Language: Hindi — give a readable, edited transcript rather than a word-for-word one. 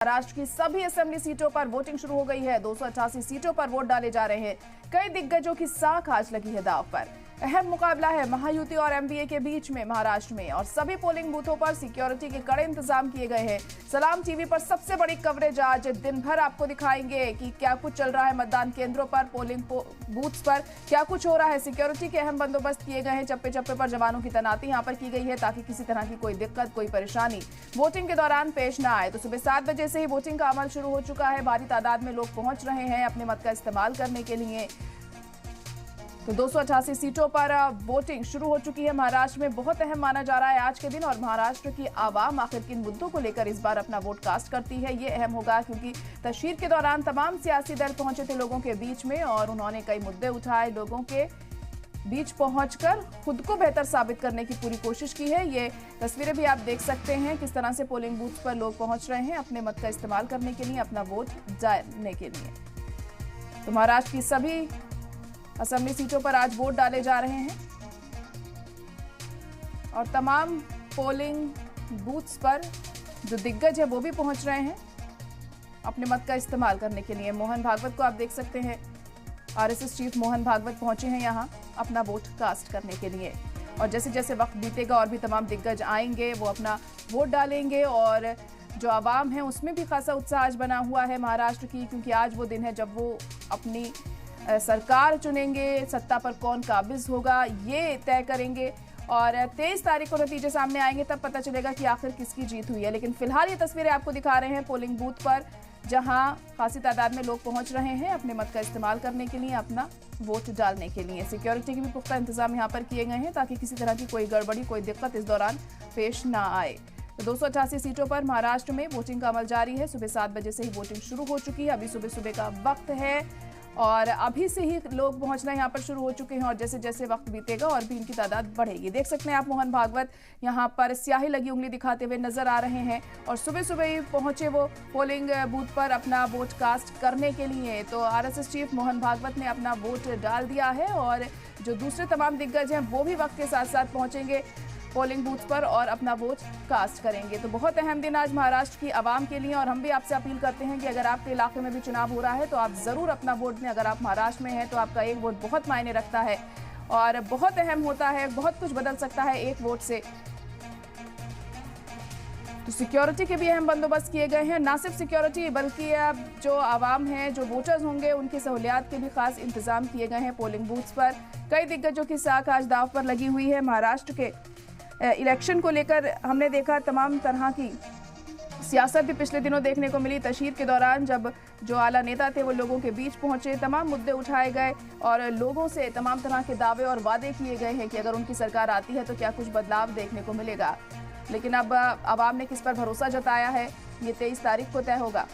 महाराष्ट्र की सभी असेंबली सीटों पर वोटिंग शुरू हो गई है। 288 सीटों पर वोट डाले जा रहे हैं। कई दिग्गजों की साख आज लगी है दांव पर। अहम मुकाबला है महायुति और एमवीए के बीच में महाराष्ट्र में, और सभी पोलिंग बूथों पर सिक्योरिटी के कड़े इंतजाम किए गए हैं। सलाम टीवी पर सबसे बड़ी कवरेज आज दिन भर आपको दिखाएंगे कि क्या कुछ चल रहा है मतदान केंद्रों पर, पोलिंग बूथ्स पर क्या कुछ हो रहा है। सिक्योरिटी के अहम बंदोबस्त किए गए हैं। चप्पे चप्पे पर जवानों की तैनाती यहाँ पर की गई है ताकि किसी तरह की कोई दिक्कत, कोई परेशानी वोटिंग के दौरान पेश न आए। तो सुबह 7 बजे से ही वोटिंग का अमल शुरू हो चुका है। भारी तादाद में लोग पहुंच रहे हैं अपने मत का इस्तेमाल करने के लिए। तो 288 सीटों पर वोटिंग शुरू हो चुकी है। महाराष्ट्र में बहुत अहम माना जा रहा है आज के दिन, और महाराष्ट्र की आवाम आखिर किन मुद्दों को लेकर इस बार अपना वोट कास्ट करती है, ये अहम होगा, क्योंकि तशहीर के दौरान तमाम सियासी दल पहुंचे थे लोगों के बीच में और उन्होंने कई मुद्दे उठाए। लोगों के बीच पहुंचकर खुद को बेहतर साबित करने की पूरी कोशिश की है। ये तस्वीरें भी आप देख सकते हैं किस तरह से पोलिंग बूथ पर लोग पहुंच रहे हैं अपने मत का इस्तेमाल करने के लिए, अपना वोट डालने के लिए। तो महाराष्ट्र की सभी असेंबली सीटों पर आज वोट डाले जा रहे हैं और तमाम पोलिंग बूथ्स पर जो दिग्गज है वो भी पहुंच रहे हैं अपने मत का इस्तेमाल करने के लिए। मोहन भागवत को आप देख सकते हैं, आरएसएस चीफ मोहन भागवत पहुंचे हैं यहां अपना वोट कास्ट करने के लिए। और जैसे जैसे वक्त बीतेगा और भी तमाम दिग्गज आएंगे, वो अपना वोट डालेंगे। और जो आवाम है उसमें भी खासा उत्साह आज बना हुआ है महाराष्ट्र की, क्योंकि आज वो दिन है जब वो अपनी सरकार चुनेंगे। सत्ता पर कौन काबिज होगा ये तय करेंगे, और 23 तारीख को नतीजे सामने आएंगे, तब पता चलेगा कि आखिर किसकी जीत हुई है। लेकिन फिलहाल ये तस्वीरें आपको दिखा रहे हैं पोलिंग बूथ पर, जहां खासी तादाद में लोग पहुंच रहे हैं अपने मत का इस्तेमाल करने के लिए, अपना वोट डालने के लिए। सिक्योरिटी के भी पुख्ता इंतजाम यहां पर किए गए हैं ताकि किसी तरह की कोई गड़बड़ी, कोई दिक्कत इस दौरान पेश ना आए। तो 288 सीटों पर महाराष्ट्र में वोटिंग का अमल जारी है। सुबह 7 बजे से ही वोटिंग शुरू हो चुकी है। अभी सुबह सुबह का वक्त है और अभी से ही लोग पहुंचना यहाँ पर शुरू हो चुके हैं, और जैसे जैसे वक्त बीतेगा और भी इनकी तादाद बढ़ेगी। देख सकते हैं आप मोहन भागवत यहाँ पर स्याही लगी उंगली दिखाते हुए नजर आ रहे हैं, और सुबह सुबह ही पहुंचे वो पोलिंग बूथ पर अपना वोट कास्ट करने के लिए। तो आरएसएस चीफ मोहन भागवत ने अपना वोट डाल दिया है, और जो दूसरे तमाम दिग्गज हैं वो भी वक्त के साथ साथ पहुंचेंगे पोलिंग बूथ पर और अपना वोट कास्ट करेंगे। तो बहुत अहम दिन आज महाराष्ट्र की आवाम के लिए, और हम भी आपसे अपील करते हैं कि अगर आपके इलाके में भी चुनाव हो रहा है तो आप ज़रूर अपना वोट दें। अगर आप महाराष्ट्र में हैं तो आपका एक वोट बहुत मायने रखता है और बहुत अहम होता है, बहुत कुछ बदल सकता है एक वोट से। तो सिक्योरिटी के भी अहम बंदोबस्त किए गए हैं। ना सिर्फ सिक्योरिटी बल्कि अब जो आवाम है, जो वोटर्स होंगे, उनकी सहूलियात के भी खास इंतजाम किए गए हैं पोलिंग बूथ्स पर। कई दिग्गजों की साख आज दांव पर लगी हुई है। महाराष्ट्र के इलेक्शन को लेकर हमने देखा तमाम तरह की सियासत भी पिछले दिनों देखने को मिली। तशहीर के दौरान जब जो आला नेता थे वो लोगों के बीच पहुंचे, तमाम मुद्दे उठाए गए और लोगों से तमाम तरह के दावे और वादे किए गए हैं कि अगर उनकी सरकार आती है तो क्या कुछ बदलाव देखने को मिलेगा। लेकिन अब आवाम ने किस पर भरोसा जताया है ये 23 तारीख को तय होगा।